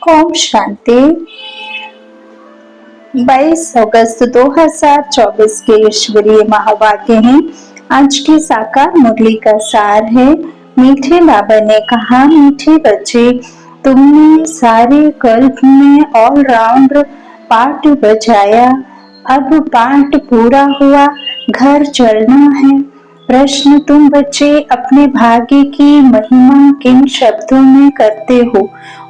ओम शांति। 22 अगस्त 2024 के ईश्वरीय महावाक्य हैं। आज की साकार मुरली का सार है। मीठे बाबा ने कहा, मीठे बच्चे, तुमने सारे कल्प में ऑलराउंड पाठ बजाया। अब पाठ पूरा हुआ, घर चलना है। प्रश्न, तुम बच्चे अपने भाग्य की महिमा किन शब्दों में करते हो?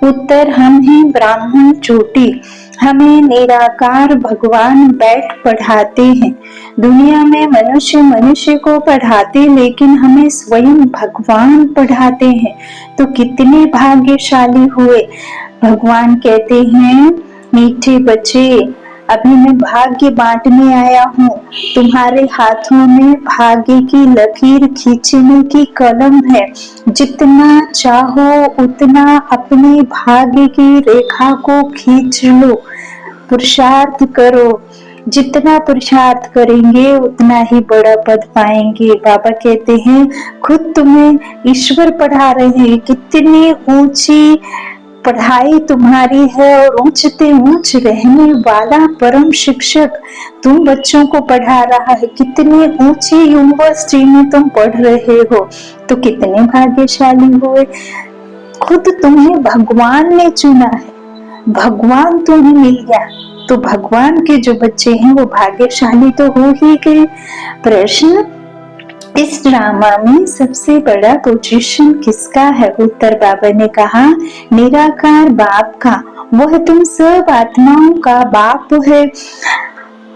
उत्तर, हम हैं ब्राह्मण चोटी, हमें निराकार भगवान बैठ पढ़ाते हैं। दुनिया में मनुष्य मनुष्य को पढ़ाते, लेकिन हमें स्वयं भगवान पढ़ाते हैं। तो कितने भाग्यशाली हुए। भगवान कहते हैं, मीठे बच्चे, अभी मैं भाग्य बांटने आया हूँ। तुम्हारे हाथों में भाग्य की लकीर खींचने की कलम है। जितना चाहो उतना अपने भाग्य की रेखा को खींच लो। पुरुषार्थ करो, जितना पुरुषार्थ करेंगे उतना ही बड़ा पद पाएंगे। बाबा कहते हैं, खुद तुम्हें ईश्वर पढ़ा रहे हैं। कितनी ऊंची पढ़ाई तुम्हारी है और ऊंचते ऊंच रहने वाला परम शिक्षक तुम बच्चों को पढ़ा रहा है। कितनी ऊंची यूनिवर्सिटी में तुम पढ़ रहे हो, तो कितने भाग्यशाली हुए। खुद तुम्हें भगवान ने चुना है, भगवान तुम्हें मिल गया, तो भगवान के जो बच्चे हैं वो भाग्यशाली तो हो ही गए। प्रश्न, इस ड्रामा में सबसे बड़ा पोजीशन किसका है? उत्तर, बाबा ने कहा, निराकार बाप का। वह तुम सब आत्माओं का बाप है।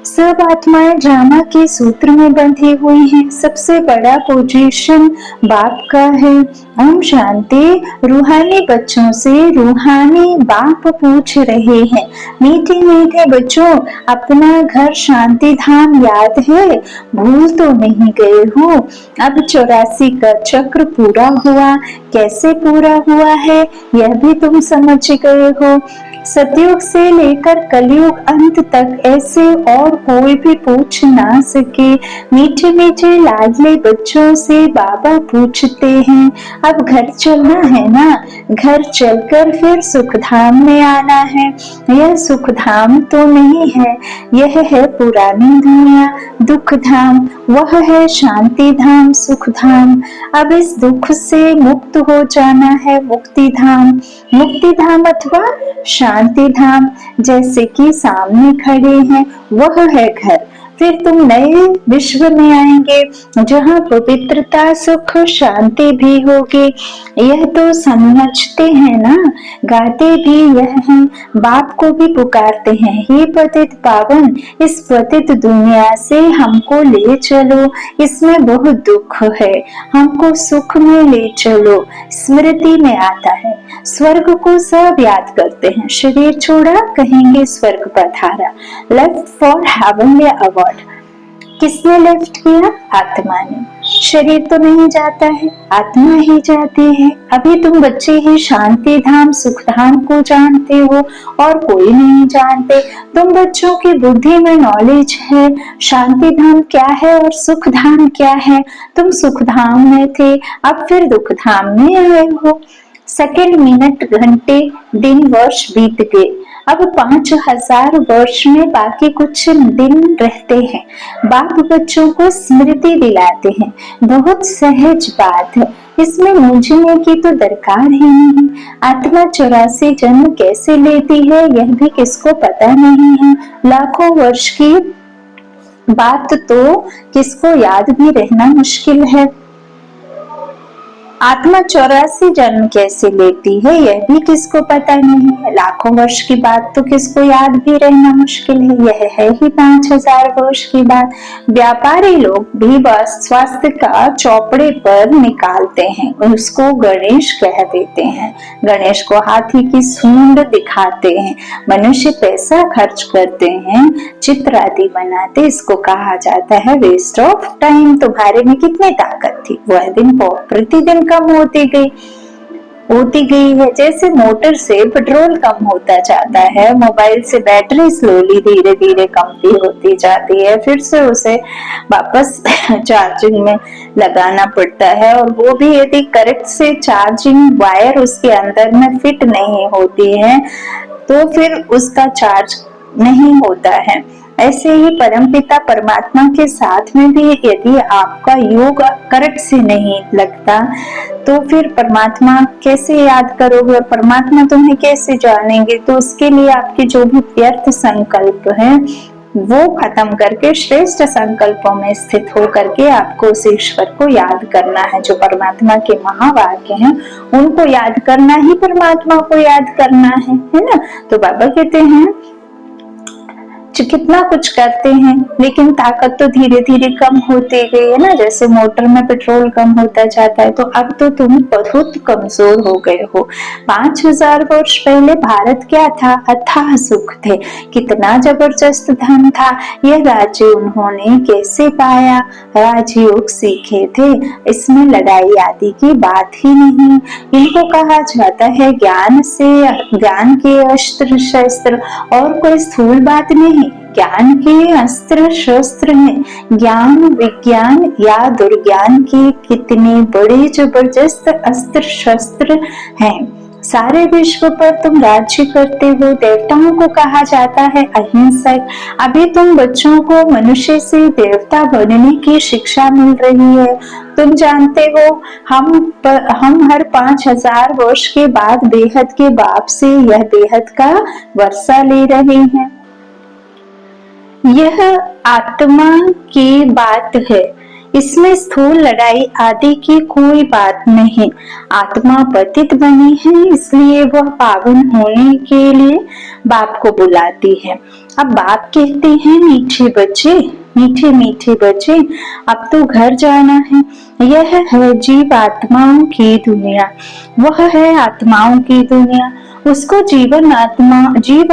सब आत्माएं ड्रामा के सूत्र में बंधी हुई हैं। सबसे बड़ा पोजीशन बाप का है। ओम शांति। रूहानी बच्चों से रूहानी बाप पूछ रहे हैं, मीठे मीठे बच्चों, अपना घर शांति धाम याद है? भूल तो नहीं गए हो? अब 84 का चक्र पूरा हुआ। कैसे पूरा हुआ है यह भी तुम समझ गए हो। सतयुग से लेकर कलयुग अंत तक ऐसे और कोई भी पूछ ना सके। मीठे मीठे लाडले बच्चों से बाबा पूछते हैं, अब घर चलना है ना? घर चलकर फिर सुखधाम में आना है। यह सुखधाम तो नहीं है, यह है पुरानी दुनिया, दुख धाम। वह है शांति धाम, सुख धाम। अब इस दुख से मुक्त हो जाना है, मुक्ति धाम। मुक्ति धाम अथवा शांति धाम, जैसे कि सामने खड़े हैं, वह है घर। फिर तुम नए विश्व में आएंगे, जहाँ पवित्रता, सुख, शांति भी होगी। यह तो समझते हैं ना, गाते भी यह हैं, बाप को भी पुकारते हैं, हे पतित पावन, इस पतित दुनिया से हमको ले चलो, इसमें बहुत दुख है, हमको सुख में ले चलो। स्मृति में आता है, स्वर्ग को सब याद करते हैं। शरीर छोड़ा, कहेंगे स्वर्ग पधारा। Left for heavenly award. किसने लेफ्ट किया? आत्मा ने। शरीर तो नहीं जाता है, आत्मा ही जाती है। अभी तुम बच्चे ही शांति धाम, सुख धाम को जानते हो और कोई नहीं जानते। तुम बच्चों की बुद्धि में नॉलेज है, शांति धाम क्या है और सुख धाम क्या है। तुम सुख धाम में थे, अब फिर दुख धाम में आए हो। सेकंड, मिनट, घंटे, दिन, वर्ष बीत गए। अब 5000 वर्ष में बाकी कुछ दिन रहते हैं। बाप बच्चों को स्मृति दिलाते हैं। बहुत सहज बात है, इसमें मूंझने की तो दरकार ही नहीं। आत्मा 84 जन्म कैसे लेती है यह भी किसको पता नहीं है। लाखों वर्ष की बात तो किसको याद भी रहना मुश्किल है। आत्मा 84 जन्म कैसे लेती है यह भी किसको पता नहीं है। लाखों वर्ष की बात तो किसको याद भी रहना मुश्किल है। यह है ही 5000 वर्ष की बात। व्यापारी लोग भी बस स्वास्थ्य का चौपड़े पर निकालते हैं, उसको गणेश कह देते हैं। गणेश को हाथी की सूंड दिखाते हैं। मनुष्य पैसा खर्च करते हैं, चित्र आदि बनाते, इसको कहा जाता है वेस्ट ऑफ टाइम। तुम्हारे में कितनी ताकत थी, वह दिन प्रतिदिन कम होती गई। होती गई है। जैसे मोटर से पेट्रोल कम होता जाता है, मोबाइल से बैटरी स्लोली धीरे धीरे कमती होती जाती है, फिर से उसे वापस चार्जिंग में लगाना पड़ता है, और वो भी यदि करेक्ट से चार्जिंग वायर उसके अंदर में फिट नहीं होती है तो फिर उसका चार्ज नहीं होता है। ऐसे ही परमपिता परमात्मा के साथ में भी यदि आपका योग करेक्ट से नहीं लगता तो फिर परमात्मा कैसे याद करोगे, परमात्मा तुम्हें कैसे जानेंगे। तो उसके लिए आपके जो भी व्यर्थ संकल्प हैं वो खत्म करके श्रेष्ठ संकल्पों में स्थित होकर के आपको उस ईश्वर को याद करना है। जो परमात्मा के महावाक्य हैं उनको याद करना ही परमात्मा को याद करना है ना। तो बाबा कहते हैं कितना कुछ करते हैं लेकिन ताकत तो धीरे धीरे कम होती गई है ना। जैसे मोटर में पेट्रोल कम होता जाता है, तो अब तो तुम बहुत कमजोर हो गए हो। 5000 वर्ष पहले भारत क्या था? अथाह सुख थे, कितना जबरदस्त धन था। यह राज्य उन्होंने कैसे पाया? राजयोग सीखे थे, इसमें लड़ाई आदि की बात ही नहीं। इनको कहा जाता है ज्ञान से, ज्ञान के अस्त्र शस्त्र, और कोई स्थूल बात नहीं। ज्ञान के अस्त्र शस्त्र में ज्ञान विज्ञान या दुर्ज्ञान के कितने बड़े जबरदस्त अस्त्र शस्त्र हैं। सारे विश्व पर तुम राज्य करते हो। देवताओं को कहा जाता है अहिंसक। अभी तुम बच्चों को मनुष्य से देवता बनने की शिक्षा मिल रही है। तुम जानते हो हम हर 5000 वर्ष के बाद बेहद के बाप से यह बेहद का वर्षा ले रहे हैं। यह आत्मा की बात है, इसमें स्थूल लड़ाई आदि की कोई बात नहीं। आत्मा पतित बनी है, इसलिए वह पावन होने के लिए बाप को बुलाती है। अब बाप कहते हैं मीठे बच्चे, मीठे मीठे बच्चे, अब तो घर जाना है। यह है जीव आत्माओं की दुनिया, वह है आत्माओं की दुनिया। उसको जीव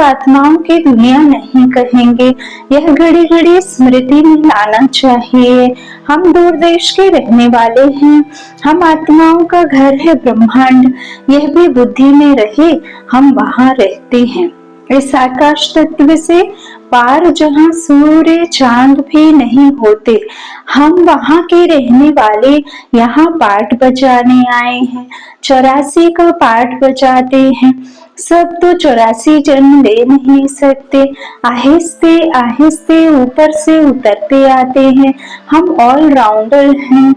आत्माओं की दुनिया नहीं कहेंगे। यह घड़ी घड़ी स्मृति में लाना चाहिए। हम दूर देश के रहने वाले हैं। हम आत्माओं का घर है ब्रह्मांड, यह भी बुद्धि में रहे, हम वहां रहते हैं। इस आकाश तत्व से पार जहाँ सूर्य चांद भी नहीं होते, हम वहां के रहने वाले यहाँ पाठ बजाने आए हैं। 84 का पाठ बजाते हैं। सब तो 84 जन्म ले नहीं सकते, आहिस्ते आहिस्ते ऊपर से उतरते आते हैं। हम ऑलराउंडर हैं।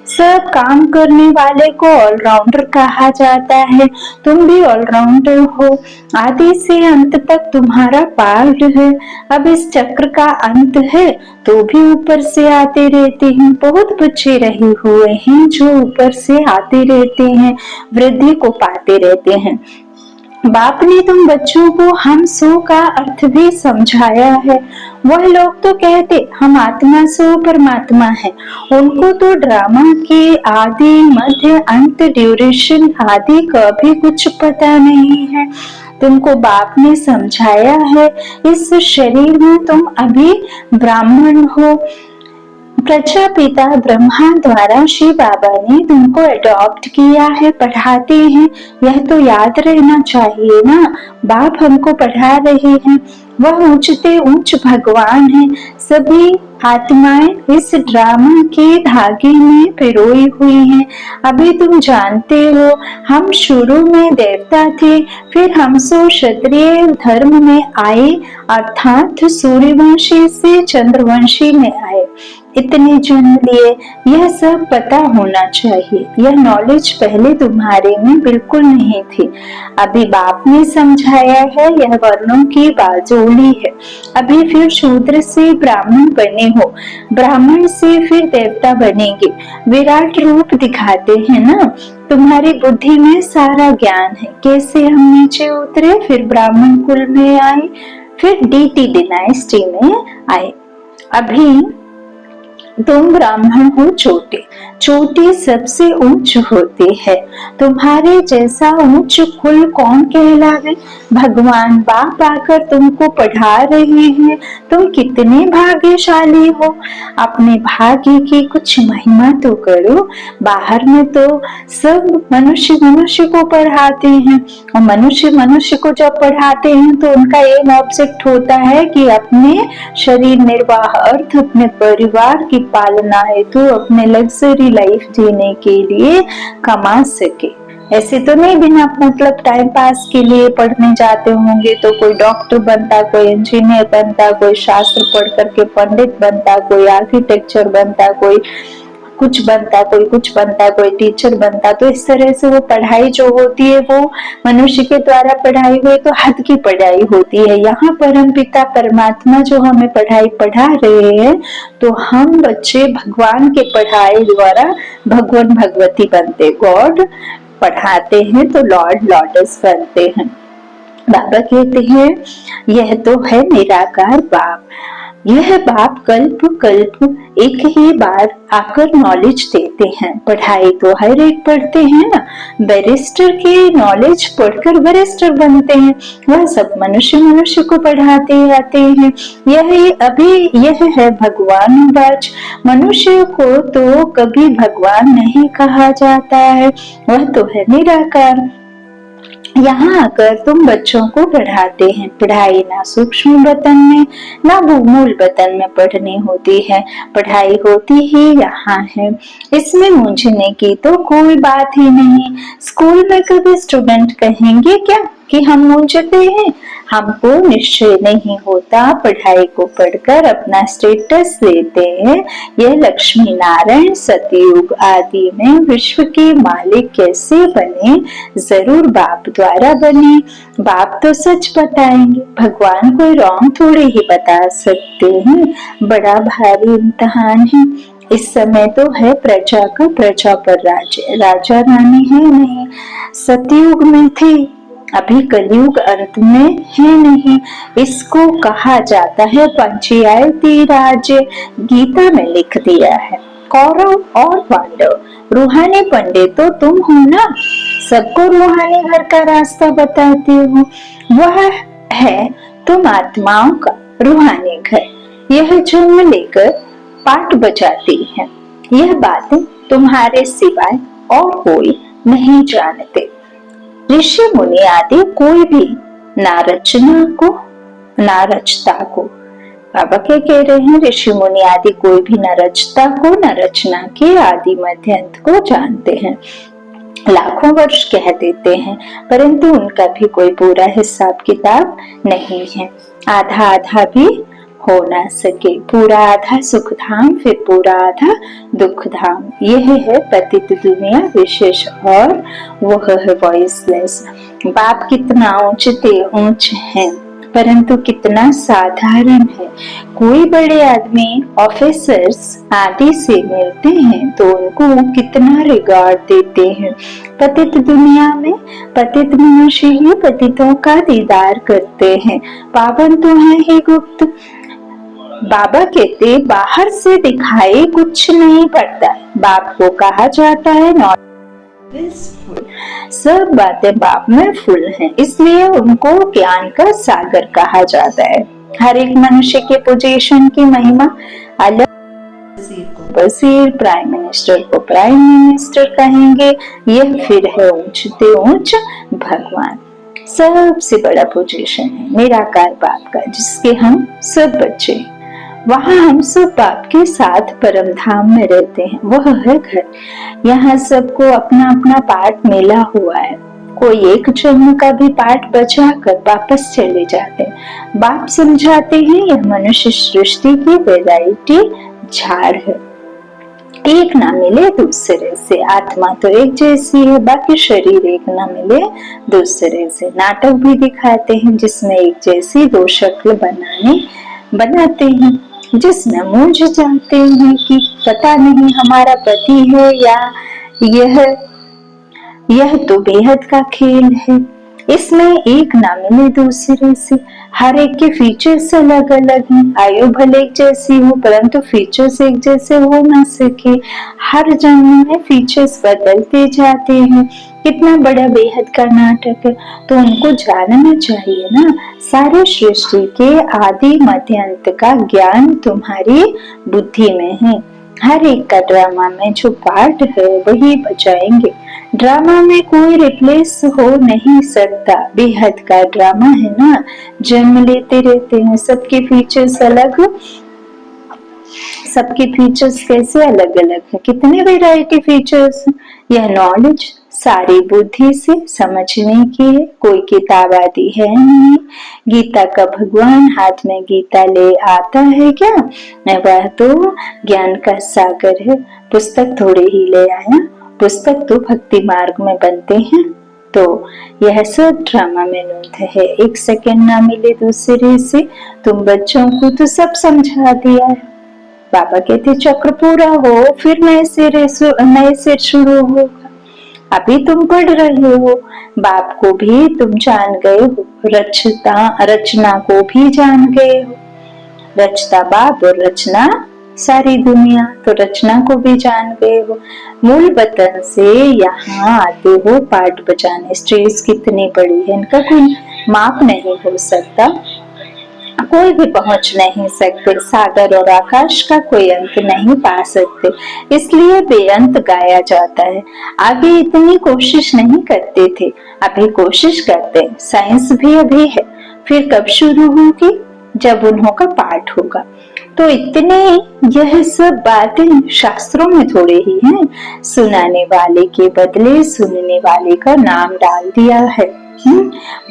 सब काम करने वाले को ऑलराउंडर कहा जाता है। तुम भी ऑलराउंडर हो। आदि से अंत तक तुम्हारा पार्ट है। अब इस चक्र का अंत है तो भी ऊपर से आते रहते हैं। बहुत बच्चे रहे हुए हैं जो ऊपर से आते रहते हैं, वृद्धि को पाते रहते हैं। बाप ने तुम बच्चों को हम सो का अर्थ भी समझाया है। वह लोग तो कहते हम आत्मा सो परमात्मा है। उनको तो ड्रामा के आदि मध्य अंत ड्यूरेशन आदि का भी कुछ पता नहीं है। तुमको बाप ने समझाया है इस शरीर में तुम अभी ब्राह्मण हो। प्रजापिता ब्रह्मा द्वारा शिव बाबा ने तुमको अडॉप्ट किया है, पढ़ाते हैं। यह तो याद रहना चाहिए ना। बाप हमको पढ़ा रहे हैं, वह ऊंचते ऊंच भगवान है। सभी आत्माएं इस ड्रामा के धागे में पिरोई हुई हैं। अभी तुम जानते हो हम शुरू में देवता थे, फिर हम सो क्षत्रिय धर्म में आए, अर्थात सूर्यवंशी से चंद्रवंशी में आए। इतने जन्म लिए, यह सब पता होना चाहिए। यह नॉलेज पहले तुम्हारे में बिल्कुल नहीं थी। अभी बाप ने समझाया है, यह वर्णों की बाजोली है। अभी फिर शूद्र से ब्राह्मण बने हो, ब्राह्मण से फिर देवता बनेंगे। विराट रूप दिखाते हैं ना। तुम्हारी बुद्धि में सारा ज्ञान है। कैसे हम नीचे उतरे, फिर ब्राह्मण कुल में आए, फिर डीटी डिनाइस्टी में आए। अभी तुम ब्राह्मण हो छोटे, चोटी सबसे ऊंच होती है। तुम्हारे जैसा ऊंच कुल कौन कहलावे। भगवान बाप आकर तुमको पढ़ा रहे हैं। तुम कितने भाग्यशाली हो। अपने भाग्य की कुछ महिमा तो करो। बाहर में तो सब मनुष्य मनुष्य को पढ़ाते हैं, और मनुष्य मनुष्य को जब पढ़ाते हैं तो उनका एम ऑब्जेक्ट होता है कि अपने शरीर निर्वाह अर्थ, अपने परिवार की पालना हेतु, अपने लग्जरी लाइफ जीने के लिए कमा सके। ऐसे तो नहीं बिना मतलब टाइम पास के लिए पढ़ने जाते होंगे। तो कोई डॉक्टर बनता, कोई इंजीनियर बनता, कोई शास्त्र पढ़ करके पंडित बनता, कोई आर्किटेक्चर बनता, कोई कुछ बनता, कोई कुछ बनता, कोई टीचर बनता। तो इस तरह से वो पढ़ाई जो होती है वो मनुष्य के द्वारा पढ़ाई हुई तो हद की पढ़ाई होती है। यहाँ परमपिता परमात्मा जो हमें पढ़ाई पढ़ा रहे हैं, तो हम बच्चे भगवान के पढ़ाई द्वारा भगवान भगवती बनते। गॉड पढ़ाते हैं तो लॉर्ड लॉर्डेस बनते हैं। बाबा कहते हैं यह तो है निराकार बाप। यह बाप कल्प कल्प एक ही बार आकर नॉलेज देते हैं। पढ़ाई तो हर एक पढ़ते हैं ना। बैरिस्टर की नॉलेज पढ़कर बैरिस्टर बनते हैं। वह सब मनुष्य मनुष्य को पढ़ाते आते हैं। यह है भगवान बाज। मनुष्य को तो कभी भगवान नहीं कहा जाता है, वह तो है निराकार। यहाँ आकर तुम बच्चों को पढ़ाते हैं। पढ़ाई ना सूक्ष्म बतन में ना मूल बतन में पढ़नी होती है, पढ़ाई होती ही यहाँ है। इसमें मूंझने की तो कोई बात ही नहीं। स्कूल में कभी स्टूडेंट कहेंगे क्या कि हम मूंझते हैं। हमको निश्चय नहीं होता, पढ़ाई को पढ़कर अपना स्टेटस लेते हैं। यह लक्ष्मी नारायण सतयुग आदि में विश्व के मालिक कैसे बने, जरूर बाप द्वारा बने। बाप तो सच बताएंगे, भगवान कोई रॉन्ग थोड़े ही बता सकते हैं। बड़ा भारी इम्तिहान है। इस समय तो है प्रजा का, प्रजा पर राजा रानी है नहीं। सतयुग में थे, अभी कलयुग अंत में है नहीं। इसको कहा जाता है पंचायती राज्य। गीता में लिख दिया है। कौरव और पांडव, रूहानी पंडित तो तुम हो ना, सबको रूहानी घर का रास्ता बताते हो। वह है तुम आत्माओं का रूहानी घर। यह जन्म लेकर पाठ बजाती है। यह बातें तुम्हारे सिवाय और कोई नहीं जानते। ऋषि मुनि आदि कोई भी ना रचना को ना रचता को। बाबा क्या कह रहे हैं, ऋषि मुनि आदि कोई भी न रचता को न रचना के आदि मध्य अंत को जानते हैं। लाखों वर्ष कह देते हैं, परंतु उनका भी कोई पूरा हिसाब किताब नहीं है। आधा आधा भी हो ना सके। पूरा आधा सुख धाम, फिर पूरा आधा दुख धाम। यह है पतित दुनिया विशेष, और वह है वॉइसलेस। बाप कितना ऊंचते ऊंच है, परंतु कितना साधारण है। कोई बड़े आदमी ऑफिसर्स आदि से मिलते हैं तो उनको कितना रिगार्ड देते हैं। पतित दुनिया में पतित मनुष्य ही पतितों का दीदार करते हैं। पावन तो है ही गुप्त। बाबा कहते बाहर से दिखाई कुछ नहीं पड़ता। बाप को कहा जाता है नॉट सब बातें बाप में फुल हैं, इसलिए उनको ज्ञान का सागर कहा जाता है। हर एक मनुष्य के पोजीशन की महिमा अलग। वजीर को वजीर, प्राइम मिनिस्टर को प्राइम मिनिस्टर कहेंगे। यह फिर है ऊंचते ऊंच भगवान। सबसे बड़ा पोजीशन है निराकार बाप का, जिसके हम सब बच्चे। वहाँ हम सब बाप के साथ परम धाम में रहते हैं। वह है घर। यहाँ सबको अपना अपना पार्ट मिला हुआ है। कोई एक जन्म का भी पार्ट बचा कर वापस चले जाते हैं। बाप समझाते हैं यह मनुष्य सृष्टि की वैरायटी झाड़ है, एक ना मिले दूसरे से। आत्मा तो एक जैसी है, बाकी शरीर एक ना मिले दूसरे से। नाटक भी दिखाते हैं जिसमें एक जैसी दो शक्ल बनाते हैं, जिसमें मूंझ जाते हैं कि पता नहीं हमारा पति है या यह तो बेहद का खेल है। इसमें एक ना मिले दूसरे से, हर एक के फीचर्स अलग अलग हैं। आयु भले एक जैसी हो परंतु फीचर्स एक जैसे हो ना सके। हर जन्म में फीचर्स बदलते जाते हैं। कितना बड़ा बेहद का नाटक है, तो उनको जानना चाहिए ना। सारे सृष्टि के आदि मध्य अंत का ज्ञान तुम्हारी बुद्धि में है। हर एक का ड्रामा में जो पार्ट है वही बजाएंगे। ड्रामा में कोई रिप्लेस हो नहीं सकता। बेहद का ड्रामा है ना, जन्म लेते रहते हैं। सबके फीचर्स अलग, सबके फीचर्स कैसे अलग अलग है, कितने वैरायटी फीचर्स। यह नॉलेज सारी बुद्धि से समझने की है, कोई किताब आदि है नहीं। गीता का भगवान हाथ में गीता ले आता है क्या? वह तो ज्ञान का सागर है। पुस्तक थोड़े ही ले आया, पुस्तक तो भक्ति मार्ग में बनते हैं। तो यह सब ड्रामा में नूत है। एक सेकंड ना मिले दूसरे से। तुम बच्चों को तो सब समझा दिया है। बाबा कहते चक्र पूरा हो फिर नए से शुरू होगा। अभी तुम पढ़ रहे हो। बाप को भी तुम जान गए हो, रचना को भी जान गए हो। रचता बाप और रचना सारी दुनिया, तो रचना को भी जान गए हो। मूल वतन से यहाँ आते हो पाठ बजाने। स्टेज कितनी बड़ी है, इनका कोई माप नहीं हो सकता, कोई भी पहुंच नहीं सकते। सागर और आकाश का कोई अंत नहीं पा सकते, इसलिए बेअंत गाया जाता है। आगे इतनी कोशिश नहीं करते थे, अभी कोशिश करते। साइंस भी अभी है, फिर कब शुरू होगी? जब उन्हों का पाठ होगा। तो इतने यह सब बातें शास्त्रों में थोड़े ही हैं। सुनाने वाले के बदले सुनने वाले का नाम डाल दिया है।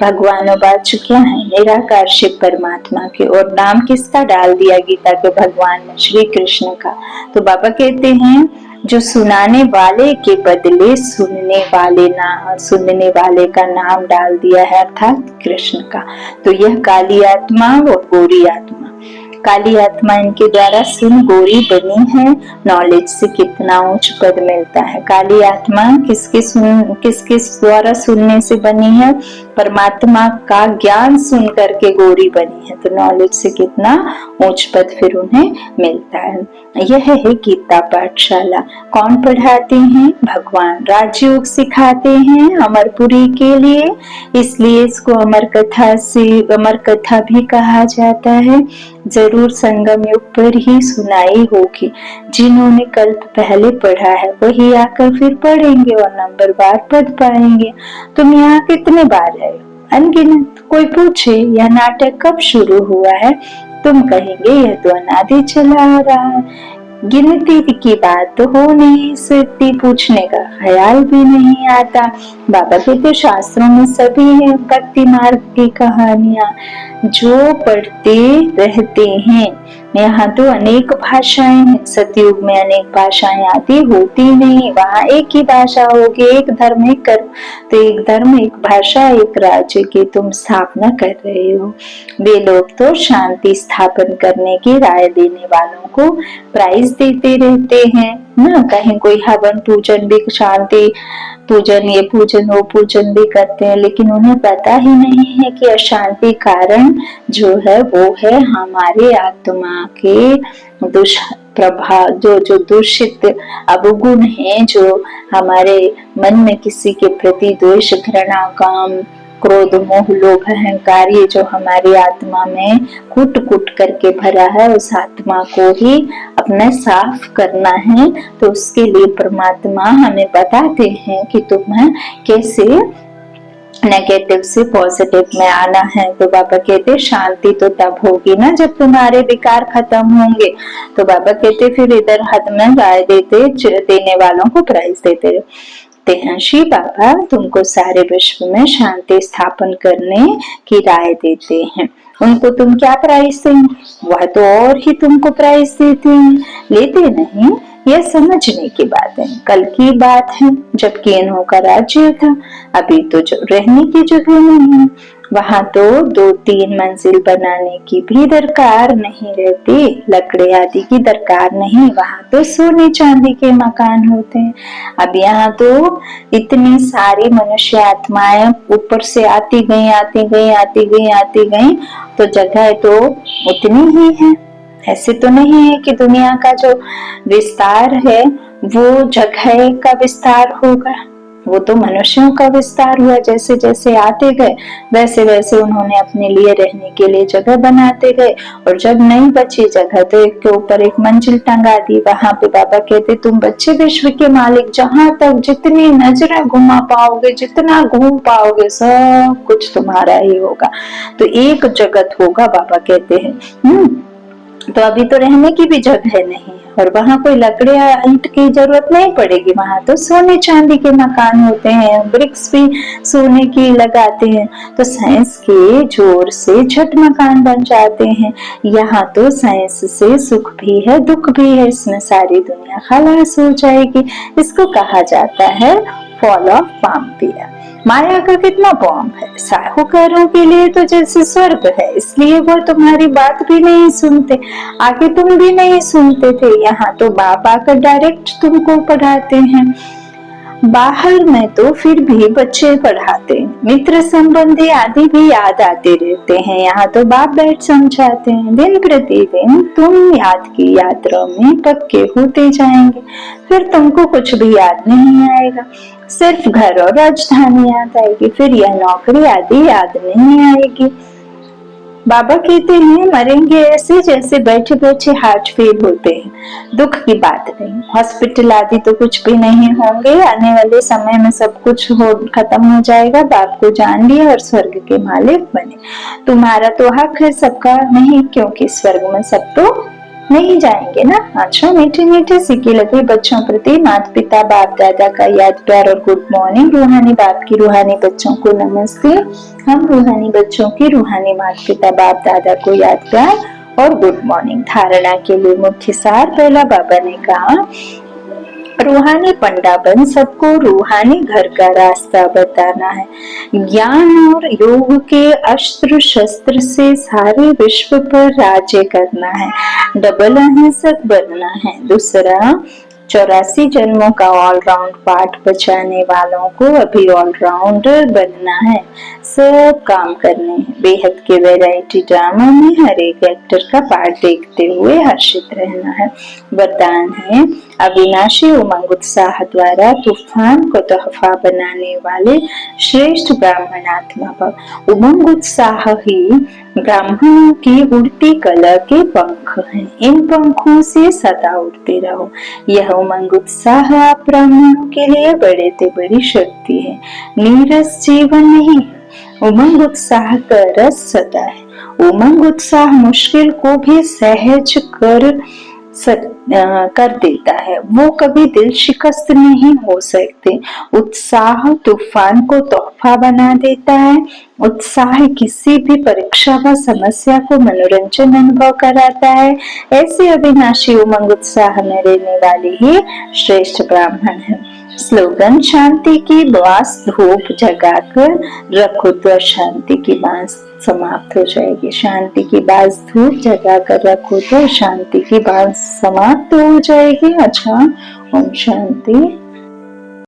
भगवान बात क्या है? निराकार शिव परमात्मा के। और नाम किसका डाल दिया गीता के भगवान ने? श्री कृष्ण का। तो बाबा कहते हैं जो सुनाने वाले के बदले सुनने वाले का नाम डाल दिया है, अर्थात कृष्ण का। तो यह काली आत्मा और गोरी आत्मा, काली आत्मा इनके द्वारा सुन गोरी बनी है। नॉलेज से कितना उच्च पद मिलता है। काली आत्मा किसके द्वारा सुनने से बनी है? परमात्मा का ज्ञान सुन करके गोरी बनी है। तो नॉलेज से कितना उच्च पद फिर उन्हें मिलता है। यह है गीता पाठशाला। कौन पढ़ाते हैं? भगवान। राजयोग सिखाते हैं अमरपुरी के लिए, इसलिए इसको अमर कथा भी कहा जाता है। जरूर संगम युग पर ही सुनाई होगी। जिन्होंने कल्प पहले पढ़ा है वही आकर फिर पढ़ेंगे और नंबरवार पढ़ पाएंगे। तुम यहाँ कितने बार आए? अनगिनत। कोई पूछे यह नाटक कब शुरू हुआ है, तुम कहेंगे यह तो अनादि चला आ रहा है। गिनती की बात तो हो नहीं सकती, पूछने का ख्याल भी नहीं आता। बाबा के तो शास्त्रों में सभी है भक्ति मार्ग की कहानियां जो पढ़ते रहते हैं। यहाँ तो अनेक भाषाएं हैं। सतयुग में अनेक भाषाएं आती होती नहीं, वहाँ एक ही भाषा होगी। एक धर्म एक कर्म, तो एक धर्म एक भाषा एक राज्य की तुम स्थापना कर रहे हो। वे लोग तो शांति स्थापन करने की राय देने वालों को प्राइज देते रहते हैं ना। कहीं कोई हवन पूजन भी, शांति पूजन, ये पूजन वो पूजन भी करते हैं, लेकिन उन्हें पता ही नहीं है कि अशांति कारण जो है वो है हमारे आत्मा के दुष्प्रभाव, जो दूषित अवगुण हैं, जो हमारे मन में किसी के प्रति द्वेष, घृणा, काम, क्रोध, मोह, लोभ, अहंकार, ये जो हमारी आत्मा में कुट कुट करके भरा है, उस आत्मा को ही अपना साफ करना है। तो उसके लिए परमात्मा हमें बताते हैं कि तुम्हें कैसे नेगेटिव से पॉजिटिव में आना है। तो बाबा कहते शांति तो तब होगी ना जब तुम्हारे विकार खत्म होंगे। तो बाबा कहते फिर इधर हद में राय देने वालों को प्राइज देते हैं। श्री बाबा तुमको सारे विश्व में शांति स्थापन करने की राय देते हैं। उनको तुम क्या प्राइज देंगे? वह तो और ही तुमको प्राइज देते हैं, लेते नहीं। यह समझने की बात है। कल की बात है जबकि इन्हों का राज्य था, अभी तो जो रहने की जगह नहीं है। वहां तो 2-3 मंजिल बनाने की भी दरकार नहीं रहती, लकड़ी आदि की दरकार नहीं, वहां तो सोने चांदी के मकान होते हैं। अब यहाँ तो इतनी सारी मनुष्य आत्माएं ऊपर से आती गई, तो जगह तो उतनी ही है। ऐसे तो नहीं है कि दुनिया का जो विस्तार है वो जगह का विस्तार होगा, वो तो मनुष्यों का विस्तार हुआ। जैसे जैसे आते गए वैसे वैसे उन्होंने अपने लिए रहने के लिए जगह बनाते गए, और जब नहीं बची जगह तो एक के ऊपर एक मंजिल टंगा दी। वहां पे बाबा कहते तुम बच्चे विश्व के मालिक, जहां तक जितनी नजरें घुमा पाओगे, जितना घूम पाओगे, सब कुछ तुम्हारा ही होगा। तो एक जगत होगा, बाबा कहते हैं। तो अभी तो रहने की भी जगह नहीं, और वहां कोई लकड़ी या ईंट की जरूरत नहीं पड़ेगी, वहां तो सोने चांदी के मकान होते हैं, ब्रिक्स भी सोने की लगाते हैं, तो साइंस के जोर से झट मकान बन जाते हैं। यहाँ तो साइंस से सुख भी है दुख भी है, इसमें सारी दुनिया खलास हो जाएगी। इसको कहा जाता है फॉल ऑफ पाम्पिया। माया का कितना बॉम्ब है, साहूकारों के लिए तो जैसे स्वर्ग है, इसलिए वो तुम्हारी बात भी नहीं सुनते, आगे तुम भी नहीं सुनते थे। यहाँ तो बाप आकर डायरेक्ट तुमको पढ़ाते हैं, बाहर में तो फिर भी बच्चे पढ़ाते हैं, मित्र संबंधी आदि भी याद आते रहते हैं। यहाँ तो बाप बैठ समझाते हैं, दिन प्रतिदिन तुम याद की यात्रा में पक्के होते जाएंगे, फिर तुमको कुछ भी याद नहीं आएगा, सिर्फ घर और राजधानी याद आएगी, फिर यह नौकरी आदि याद नहीं आएगी। बाबा कहते हैं मरेंगे ऐसे जैसे बैठे बैठे हार्ट फेल होते हैं, दुख की बात नहीं, हॉस्पिटल आदि तो कुछ भी नहीं होंगे, आने वाले समय में सब कुछ खत्म हो जाएगा, बाप को जान लिया और स्वर्ग के मालिक बने। तुम्हारा तो हक है, सबका नहीं, क्योंकि स्वर्ग में सब तो नहीं जाएंगे ना। अच्छा, मीठे मीठे सिक्के लगे बच्चों प्रति माता पिता बाप दादा का याद प्यार और गुड मॉर्निंग। रूहानी बाप की रूहानी बच्चों को नमस्ते। हम रूहानी बच्चों की रूहानी माता पिता बाप दादा को याद प्यार और गुड मॉर्निंग। धारणा के लिए मुख्य सार, पहला बाबा ने कहा रूहानी पंडा बन सबको रूहानी घर का रास्ता बताना है, ज्ञान और योग के अस्त्र शस्त्र से सारे विश्व पर राज्य करना है, डबल अहिंसक बनना है। दूसरा, 84 जन्मों का ऑलराउंड पाठ बचाने वालों को अभी ऑलराउंडर बनना है, सब काम करने हैं, बेहद के वैरायटी ड्रामा में हर एक एक्टर का पार्ट देखते हुए हर्षित रहना है। वरदान है अविनाशी उमंग उत्साह द्वारा तूफान को तोहफा बनाने वाले श्रेष्ठ ब्राह्मण आत्मा भव। उमंग उत्साह ही ब्राह्मणों की उड़ती कला के पंख हैं, इन पंखों से सदा उड़ते रहो। यह उमंग उत्साह आप ब्राह्मणों के लिए बड़े से बड़ी शक्ति है, नीरस जीवन नहीं, उमंग उत्साह का रस सदा है। उमंग उत्साह मुश्किल को भी सहज कर देता है, वो कभी दिल शिकस्त नहीं हो सकते। उत्साह तूफान को तोहफा बना देता है, उत्साह किसी भी परीक्षा व समस्या को मनोरंजन अनुभव कराता है। ऐसे अविनाशी उमंग उत्साह में रहने वाली ही श्रेष्ठ ब्राह्मण है। स्लोगन, शांति की बांस धूप जगाकर रखो तो अशांति की बांस समाप्त हो जाएगी। शांति की बांस धूप जगाकर रखो तो शांति की बांस समाप्त हो जाएगी। अच्छा, ओम शांति।